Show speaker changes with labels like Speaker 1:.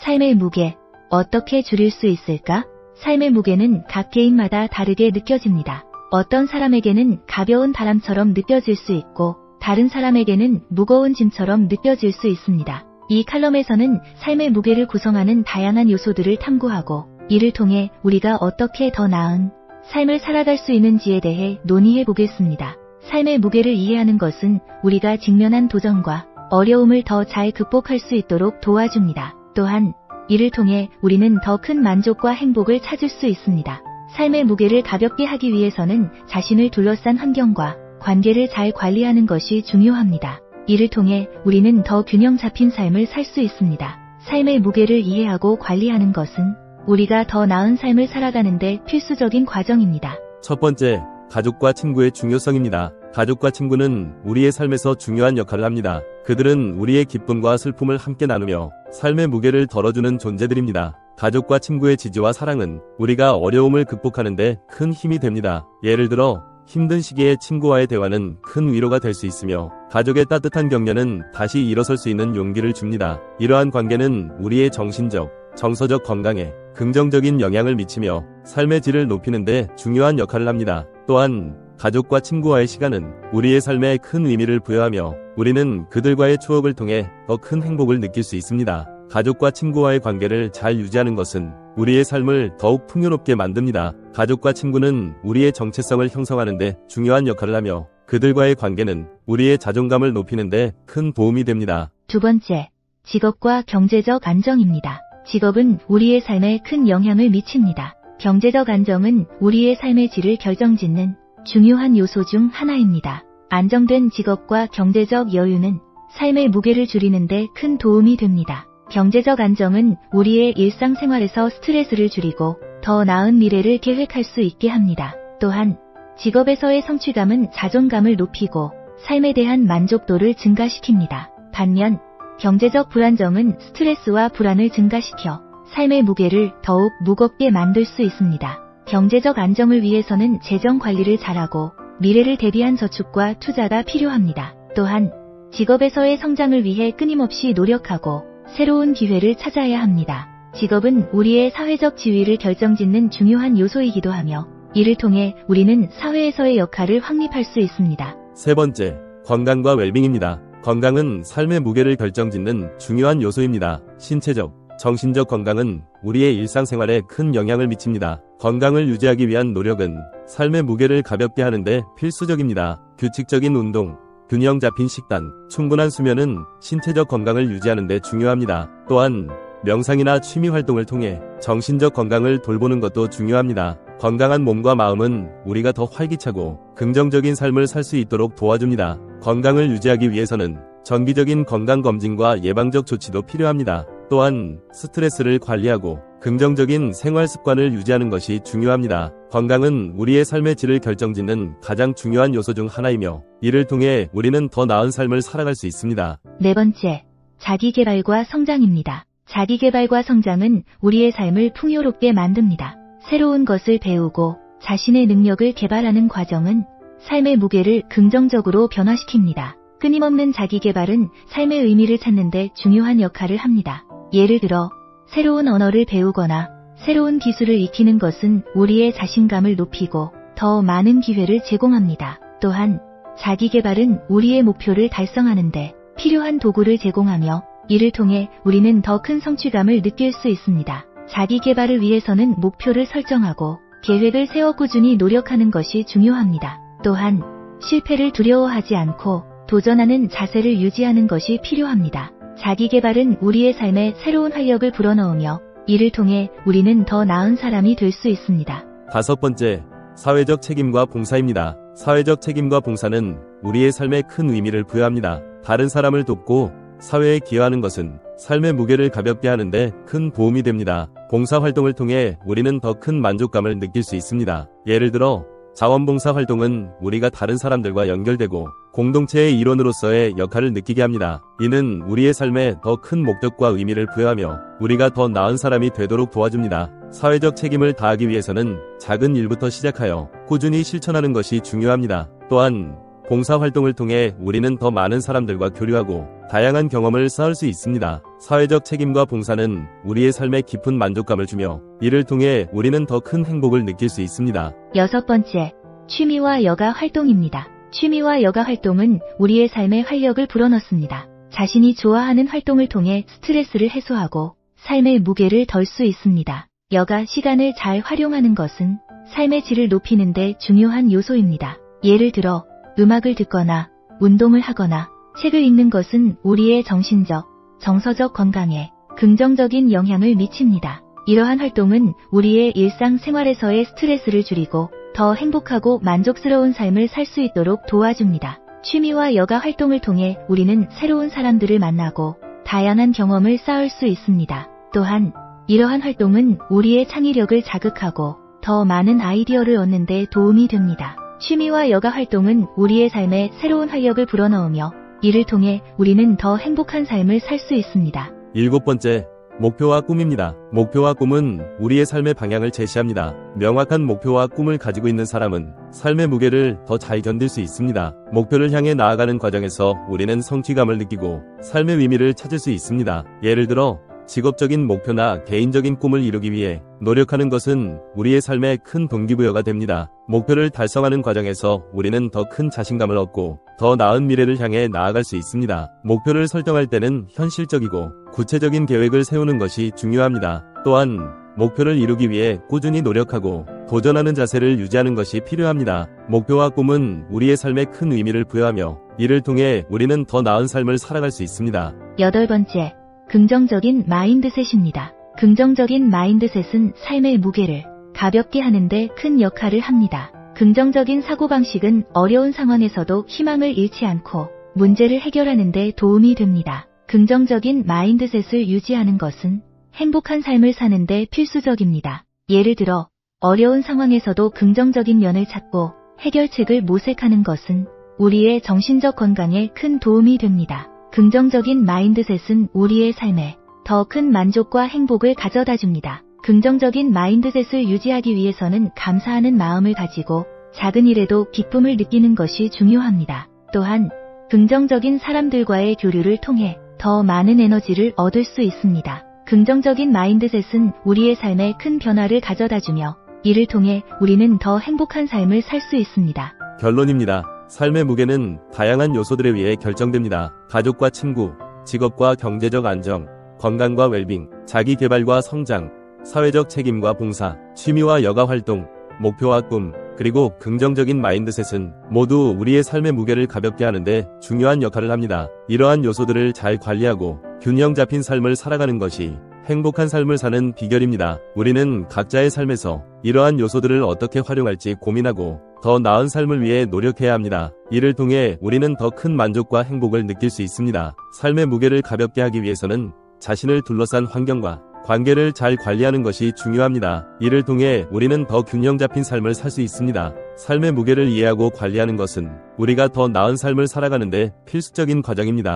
Speaker 1: 삶의 무게, 어떻게 줄일 수 있을까? 삶의 무게는 각 개인마다 다르게 느껴집니다. 어떤 사람에게는 가벼운 바람처럼 느껴질 수 있고 다른 사람에게는 무거운 짐처럼 느껴질 수 있습니다. 이 칼럼에서는 삶의 무게를 구성하는 다양한 요소들을 탐구하고 이를 통해 우리가 어떻게 더 나은 삶을 살아갈 수 있는지에 대해 논의해 보겠습니다. 삶의 무게를 이해하는 것은 우리가 직면한 도전과 어려움을 더 잘 극복할 수 있도록 도와줍니다. 또한 이를 통해 우리는 더 큰 만족과 행복을 찾을 수 있습니다. 삶의 무게를 가볍게 하기 위해서는 자신을 둘러싼 환경과 관계를 잘 관리하는 것이 중요합니다. 이를 통해 우리는 더 균형 잡힌 삶을 살 수 있습니다. 삶의 무게를 이해하고 관리하는 것은 우리가 더 나은 삶을 살아가는 데 필수적인 과정입니다.
Speaker 2: 첫 번째, 가족과 친구의 중요성입니다. 가족과 친구는 우리의 삶에서 중요한 역할을 합니다. 그들은 우리의 기쁨과 슬픔을 함께 나누며 삶의 무게를 덜어주는 존재들입니다. 가족과 친구의 지지와 사랑은 우리가 어려움을 극복하는 데 큰 힘이 됩니다. 예를 들어 힘든 시기에 친구와의 대화는 큰 위로가 될 수 있으며 가족의 따뜻한 격려는 다시 일어설 수 있는 용기를 줍니다. 이러한 관계는 우리의 정신적, 정서적 건강에 긍정적인 영향을 미치며 삶의 질을 높이는 데 중요한 역할을 합니다. 또한 가족과 친구와의 시간은 우리의 삶에 큰 의미를 부여하며 우리는 그들과의 추억을 통해 더 큰 행복을 느낄 수 있습니다. 가족과 친구와의 관계를 잘 유지하는 것은 우리의 삶을 더욱 풍요롭게 만듭니다. 가족과 친구는 우리의 정체성을 형성하는 데 중요한 역할을 하며 그들과의 관계는 우리의 자존감을 높이는 데 큰 도움이 됩니다.
Speaker 1: 두 번째, 직업과 경제적 안정입니다. 직업은 우리의 삶에 큰 영향을 미칩니다. 경제적 안정은 우리의 삶의 질을 결정짓는 중요한 요소 중 하나입니다. 안정된 직업과 경제적 여유는 삶의 무게를 줄이는 데 큰 도움이 됩니다. 경제적 안정은 우리의 일상생활에서 스트레스를 줄이고 더 나은 미래를 계획할 수 있게 합니다. 또한 직업에서의 성취감은 자존감을 높이고 삶에 대한 만족도를 증가시킵니다. 반면 경제적 불안정은 스트레스와 불안을 증가시켜 삶의 무게를 더욱 무겁게 만들 수 있습니다. 경제적 안정을 위해서는 재정 관리를 잘하고 미래를 대비한 저축과 투자가 필요합니다. 또한 직업에서의 성장을 위해 끊임없이 노력하고 새로운 기회를 찾아야 합니다. 직업은 우리의 사회적 지위를 결정짓는 중요한 요소이기도 하며 이를 통해 우리는 사회에서의 역할을 확립할 수 있습니다.
Speaker 2: 세 번째, 건강과 웰빙입니다. 건강은 삶의 무게를 결정짓는 중요한 요소입니다. 신체적, 정신적 건강은 우리의 일상생활에 큰 영향을 미칩니다. 건강을 유지하기 위한 노력은 삶의 무게를 가볍게 하는데 필수적입니다. 규칙적인 운동, 균형 잡힌 식단, 충분한 수면은 신체적 건강을 유지하는 데 중요합니다. 또한 명상이나 취미 활동을 통해 정신적 건강을 돌보는 것도 중요합니다. 건강한 몸과 마음은 우리가 더 활기차고 긍정적인 삶을 살 수 있도록 도와줍니다. 건강을 유지하기 위해서는 정기적인 건강검진과 예방적 조치도 필요합니다. 또한 스트레스를 관리하고 긍정적인 생활 습관을 유지하는 것이 중요합니다. 건강은 우리의 삶의 질을 결정짓는 가장 중요한 요소 중 하나이며 이를 통해 우리는 더 나은 삶을 살아갈 수 있습니다.
Speaker 1: 네 번째, 자기개발과 성장입니다. 자기개발과 성장은 우리의 삶을 풍요롭게 만듭니다. 새로운 것을 배우고 자신의 능력을 개발하는 과정은 삶의 무게를 긍정적으로 변화시킵니다. 끊임없는 자기개발은 삶의 의미를 찾는 데 중요한 역할을 합니다. 예를 들어 새로운 언어를 배우거나 새로운 기술을 익히는 것은 우리의 자신감을 높이고 더 많은 기회를 제공합니다. 또한 자기개발은 우리의 목표를 달성하는 데 필요한 도구를 제공하며 이를 통해 우리는 더 큰 성취감을 느낄 수 있습니다. 자기개발을 위해서는 목표를 설정하고 계획을 세워 꾸준히 노력하는 것이 중요합니다. 또한 실패를 두려워하지 않고 도전하는 자세를 유지하는 것이 필요합니다. 자기개발은 우리의 삶에 새로운 활력을 불어넣으며 이를 통해 우리는 더 나은 사람이 될 수 있습니다.
Speaker 2: 다섯 번째, 사회적 책임과 봉사입니다. 사회적 책임과 봉사는 우리의 삶에 큰 의미를 부여합니다. 다른 사람을 돕고 사회에 기여하는 것은 삶의 무게를 가볍게 하는데 큰 도움이 됩니다. 봉사활동을 통해 우리는 더 큰 만족감을 느낄 수 있습니다. 예를 들어 자원봉사 활동은 우리가 다른 사람들과 연결되고 공동체의 일원으로서의 역할을 느끼게 합니다. 이는 우리의 삶에 더 큰 목적과 의미를 부여하며 우리가 더 나은 사람이 되도록 도와줍니다. 사회적 책임을 다하기 위해서는 작은 일부터 시작하여 꾸준히 실천하는 것이 중요합니다. 또한 봉사활동을 통해 우리는 더 많은 사람들과 교류하고 다양한 경험을 쌓을 수 있습니다. 사회적 책임과 봉사는 우리의 삶에 깊은 만족감을 주며 이를 통해 우리는 더 큰 행복을 느낄 수 있습니다.
Speaker 1: 6번째, 취미와 여가 활동입니다. 취미와 여가 활동은 우리의 삶에 활력을 불어넣습니다. 자신이 좋아하는 활동을 통해 스트레스를 해소하고 삶의 무게를 덜 수 있습니다. 여가 시간을 잘 활용하는 것은 삶의 질을 높이는 데 중요한 요소입니다. 예를 들어 음악을 듣거나 운동을 하거나 책을 읽는 것은 우리의 정신적, 정서적 건강에 긍정적인 영향을 미칩니다. 이러한 활동은 우리의 일상생활에서의 스트레스를 줄이고 더 행복하고 만족스러운 삶을 살 수 있도록 도와줍니다. 취미와 여가 활동을 통해 우리는 새로운 사람들을 만나고 다양한 경험을 쌓을 수 있습니다. 또한 이러한 활동은 우리의 창의력을 자극하고 더 많은 아이디어를 얻는 데 도움이 됩니다. 취미와 여가 활동은 우리의 삶에 새로운 활력을 불어넣으며 이를 통해 우리는 더 행복한 삶을 살 수 있습니다.
Speaker 2: 7번째, 목표와 꿈입니다. 목표와 꿈은 우리의 삶의 방향을 제시합니다. 명확한 목표와 꿈을 가지고 있는 사람은 삶의 무게를 더 잘 견딜 수 있습니다. 목표를 향해 나아가는 과정에서 우리는 성취감을 느끼고 삶의 의미를 찾을 수 있습니다. 예를 들어 직업적인 목표나 개인적인 꿈을 이루기 위해 노력하는 것은 우리의 삶의 큰 동기부여가 됩니다. 목표를 달성하는 과정에서 우리는 더 큰 자신감을 얻고 더 나은 미래를 향해 나아갈 수 있습니다. 목표를 설정할 때는 현실적이고 구체적인 계획을 세우는 것이 중요합니다. 또한 목표를 이루기 위해 꾸준히 노력하고 도전하는 자세를 유지하는 것이 필요합니다. 목표와 꿈은 우리의 삶에 큰 의미를 부여하며 이를 통해 우리는 더 나은 삶을 살아갈 수 있습니다.
Speaker 1: 8번째, 긍정적인 마인드셋입니다. 긍정적인 마인드셋은 삶의 무게를 가볍게 하는데 큰 역할을 합니다. 긍정적인 사고방식은 어려운 상황에서도 희망을 잃지 않고 문제를 해결하는 데 도움이 됩니다. 긍정적인 마인드셋을 유지하는 것은 행복한 삶을 사는 데 필수적입니다. 예를 들어 어려운 상황에서도 긍정적인 면을 찾고 해결책을 모색하는 것은 우리의 정신적 건강에 큰 도움이 됩니다. 긍정적인 마인드셋은 우리의 삶에 더 큰 만족과 행복을 가져다 줍니다. 긍정적인 마인드셋을 유지하기 위해서는 감사하는 마음을 가지고 작은 일에도 기쁨을 느끼는 것이 중요합니다. 또한 긍정적인 사람들과의 교류를 통해 더 많은 에너지를 얻을 수 있습니다. 긍정적인 마인드셋은 우리의 삶에 큰 변화를 가져다 주며 이를 통해 우리는 더 행복한 삶을 살 수 있습니다.
Speaker 2: 결론입니다. 삶의 무게는 다양한 요소들에 의해 결정됩니다. 가족과 친구, 직업과 경제적 안정, 건강과 웰빙, 자기 개발과 성장, 사회적 책임과 봉사, 취미와 여가 활동, 목표와 꿈, 그리고 긍정적인 마인드셋은 모두 우리의 삶의 무게를 가볍게 하는데 중요한 역할을 합니다. 이러한 요소들을 잘 관리하고 균형 잡힌 삶을 살아가는 것이 행복한 삶을 사는 비결입니다. 우리는 각자의 삶에서 이러한 요소들을 어떻게 활용할지 고민하고 더 나은 삶을 위해 노력해야 합니다. 이를 통해 우리는 더 큰 만족과 행복을 느낄 수 있습니다. 삶의 무게를 가볍게 하기 위해서는 자신을 둘러싼 환경과 관계를 잘 관리하는 것이 중요합니다. 이를 통해 우리는 더 균형 잡힌 삶을 살 수 있습니다. 삶의 무게를 이해하고 관리하는 것은 우리가 더 나은 삶을 살아가는 데 필수적인 과정입니다.